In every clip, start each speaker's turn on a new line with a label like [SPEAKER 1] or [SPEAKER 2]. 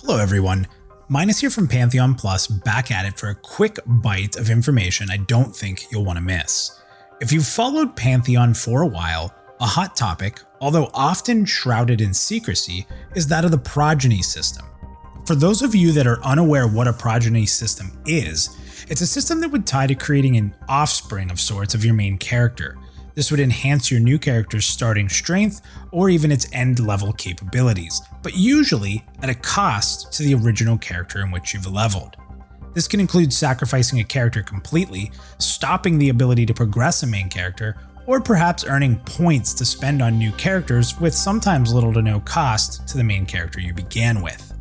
[SPEAKER 1] Hello everyone, Minus here from Pantheon Plus, back at it for a quick bite of information I don't think you'll want to miss. If you've followed Pantheon for a while, a hot topic, although often shrouded in secrecy, is that of the Progeny system. For those of you that are unaware what a Progeny system is, it's a system that would tie to creating an offspring of sorts of your main character. This would enhance your new character's starting strength or even its end level capabilities, but usually at a cost to the original character in which you've leveled. This can include sacrificing a character completely, stopping the ability to progress a main character, or perhaps earning points to spend on new characters with sometimes little to no cost to the main character you began with.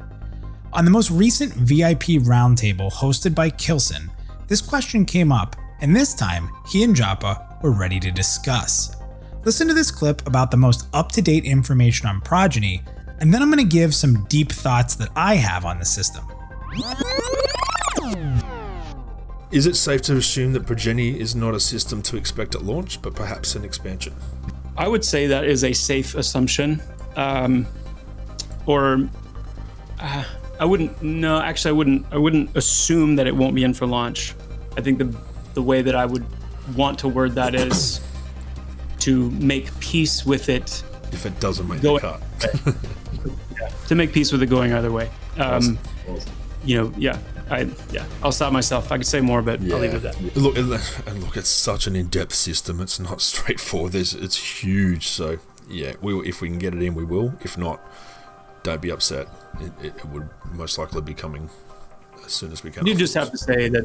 [SPEAKER 1] On the most recent VIP Roundtable hosted by Kilsin, this question came up, and this time he and Joppa were ready to discuss. Listen to this clip about the most up-to-date information on Progeny, and then I'm going to give some deep thoughts that I have on the system.
[SPEAKER 2] Is it safe to assume that Progeny is not a system to expect at launch, but perhaps an expansion?
[SPEAKER 3] I would say that is a safe assumption. I wouldn't assume that it won't be in for launch. I think the way that I would want to word that is to make peace with it.
[SPEAKER 2] If it doesn't make the cut.
[SPEAKER 3] To make peace with it going either way.
[SPEAKER 2] Awesome.
[SPEAKER 3] I'll stop myself. I could say more, but I'll leave it at that.
[SPEAKER 2] Look, it's such an in-depth system. It's not straightforward. It's huge. So yeah, if we can get it in, we will. If not, don't be upset. It would most likely be coming as soon as we can.
[SPEAKER 3] You just have to say that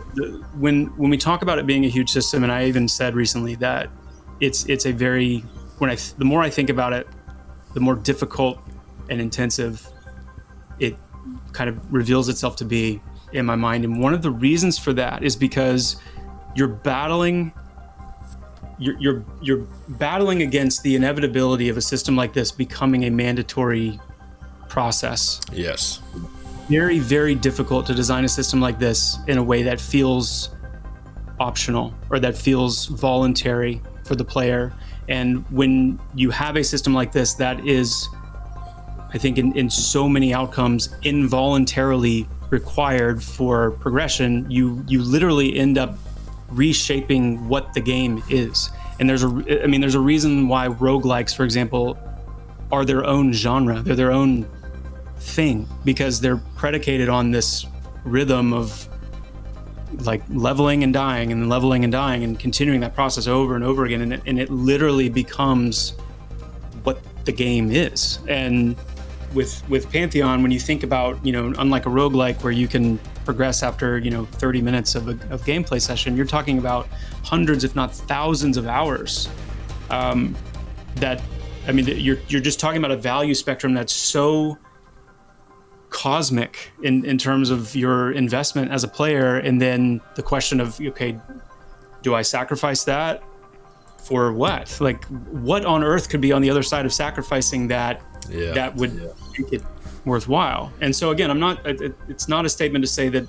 [SPEAKER 3] when we talk about it being a huge system, and I even said recently that it's a very, the more I think about it, the more difficult and intensive it kind of reveals itself to be in my mind. And one of the reasons for that is because you're battling against the inevitability of a system like this becoming a mandatory process.
[SPEAKER 2] Yes.
[SPEAKER 3] Very, very difficult to design a system like this in a way that feels optional or that feels voluntary for the player. And when you have a system like this that is, I think in so many outcomes, involuntarily required for progression, you literally end up reshaping what the game is. And there's a reason why roguelikes, for example, are their own genre. They're their own thing because they're predicated on this rhythm of like leveling and dying and continuing that process over and over again, and it literally becomes what the game is. And with Pantheon, when you think about, unlike a roguelike where you can progress after 30 minutes of gameplay session, you're talking about hundreds if not thousands of hours. You're just talking about a value spectrum that's so cosmic in terms of your investment as a player. And then the question of, okay, do I sacrifice that for what? Like, what on earth could be on the other side of sacrificing that would make it worthwhile? And so again, it's not a statement to say that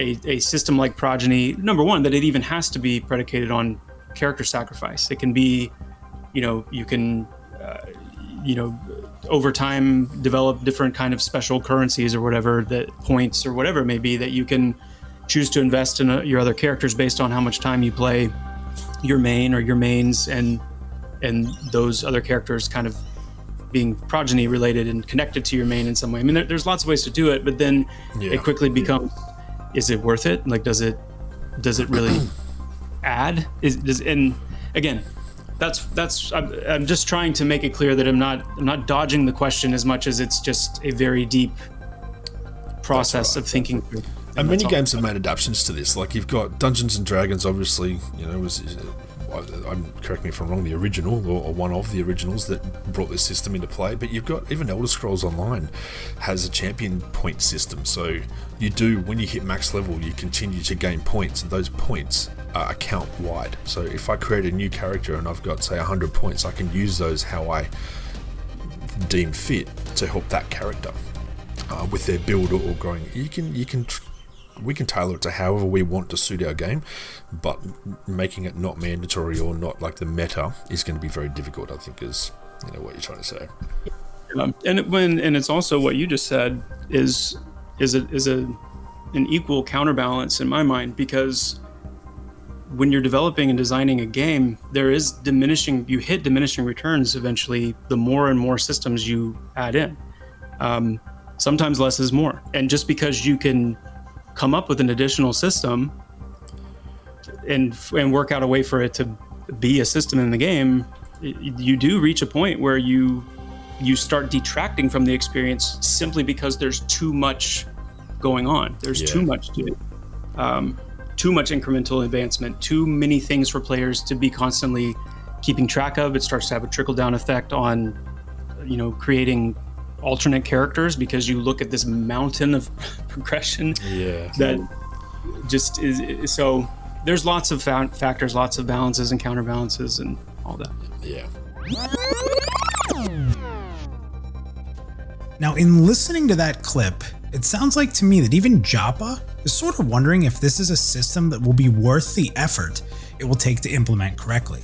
[SPEAKER 3] a system like Progeny, number one, that it even has to be predicated on character sacrifice. It can be, you can over time develop different kind of special currencies or whatever, that points or whatever it may be, that you can choose to invest in your other characters based on how much time you play your main or your mains, and those other characters kind of being Progeny related and connected to your main in some way. I mean, there's lots of ways to do it, but then it quickly becomes, is it worth it? Like, does it really add? And again, I'm just trying to make it clear that I'm not dodging the question as much as it's just a very deep process of thinking through.
[SPEAKER 2] And many games have made adaptations to this. Like, you've got Dungeons and Dragons, obviously, correct me if I'm wrong, the original or one of the originals that brought this system into play. But you've got even Elder Scrolls Online has a champion point system. So when you hit max level, you continue to gain points, and those points are account wide. So if I create a new character and I've got, say, 100 points, I can use those how I deem fit to help that character with their build or growing. We can tailor it to however we want to suit our game, but making it not mandatory or not like the meta is going to be very difficult, I think, is what you're trying to say.
[SPEAKER 3] And it's also what you just said. is an equal counterbalance in my mind, because when you're developing and designing a game, you hit diminishing returns eventually the more and more systems you add in. Sometimes less is more. And just because you can come up with an additional system and work out a way for it to be a system in the game, you do reach a point where you start detracting from the experience simply because there's too much going on. There's too much to it. Too much incremental advancement, too many things for players to be constantly keeping track of. It starts to have a trickle-down effect on, creating alternate characters, because you look at this mountain of progression that just is. So there's lots of factors, lots of balances and counterbalances and all that.
[SPEAKER 2] Yeah.
[SPEAKER 1] Now, in listening to that clip, it sounds like to me that even Joppa is sort of wondering if this is a system that will be worth the effort it will take to implement correctly.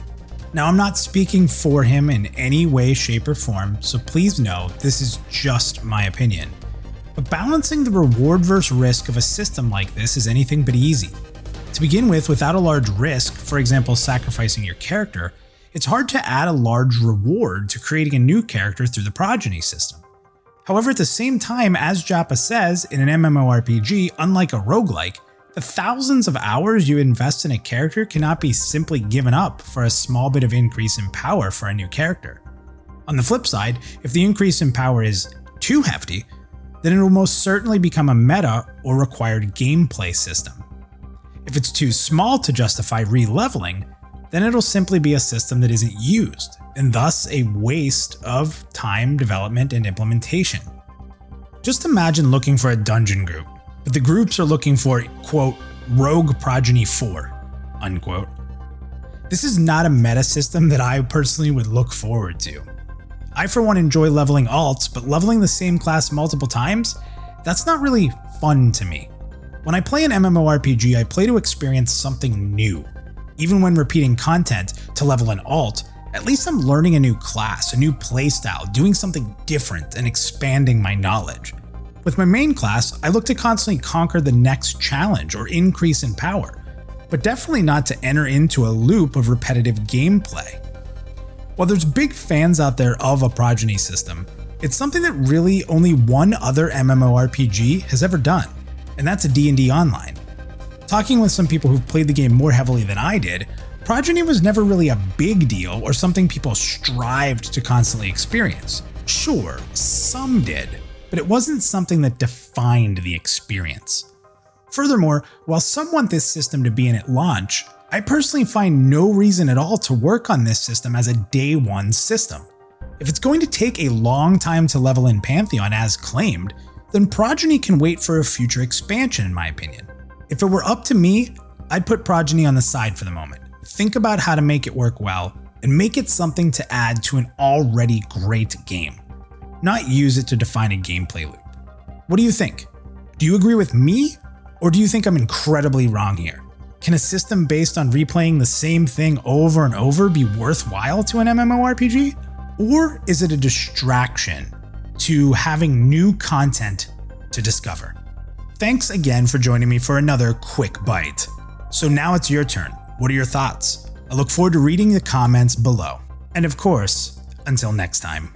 [SPEAKER 1] Now, I'm not speaking for him in any way, shape, or form, so please know this is just my opinion. But balancing the reward versus risk of a system like this is anything but easy. To begin with, without a large risk, for example sacrificing your character, it's hard to add a large reward to creating a new character through the Progeny system. However, at the same time, as Joppa says, in an MMORPG, unlike a roguelike, the thousands of hours you invest in a character cannot be simply given up for a small bit of increase in power for a new character. On the flip side, if the increase in power is too hefty, then it will most certainly become a meta or required gameplay system. If it's too small to justify re-leveling, then it'll simply be a system that isn't used, and thus a waste of time, development, and implementation. Just imagine looking for a dungeon group, but the groups are looking for, quote, Rogue Progeny 4, unquote. This is not a meta system that I personally would look forward to. I for one enjoy leveling alts, but leveling the same class multiple times? That's not really fun to me. When I play an MMORPG, I play to experience something new. Even when repeating content to level an alt, at least I'm learning a new class, a new playstyle, doing something different and expanding my knowledge. With my main class, I look to constantly conquer the next challenge or increase in power, but definitely not to enter into a loop of repetitive gameplay. While there's big fans out there of a Progeny system, it's something that really only one other MMORPG has ever done, and that's a D&D Online. Talking with some people who've played the game more heavily than I did, Progeny was never really a big deal or something people strived to constantly experience. Sure, some did, but it wasn't something that defined the experience. Furthermore, while some want this system to be in at launch, I personally find no reason at all to work on this system as a day one system. If it's going to take a long time to level in Pantheon as claimed, then Progeny can wait for a future expansion in my opinion. If it were up to me, I'd put Progeny on the side for the moment. Think about how to make it work well, and make it something to add to an already great game, not use it to define a gameplay loop. What do you think? Do you agree with me, or do you think I'm incredibly wrong here? Can a system based on replaying the same thing over and over be worthwhile to an MMORPG? Or is it a distraction to having new content to discover? Thanks again for joining me for another quick bite. So now it's your turn. What are your thoughts? I look forward to reading the comments below. And of course, until next time.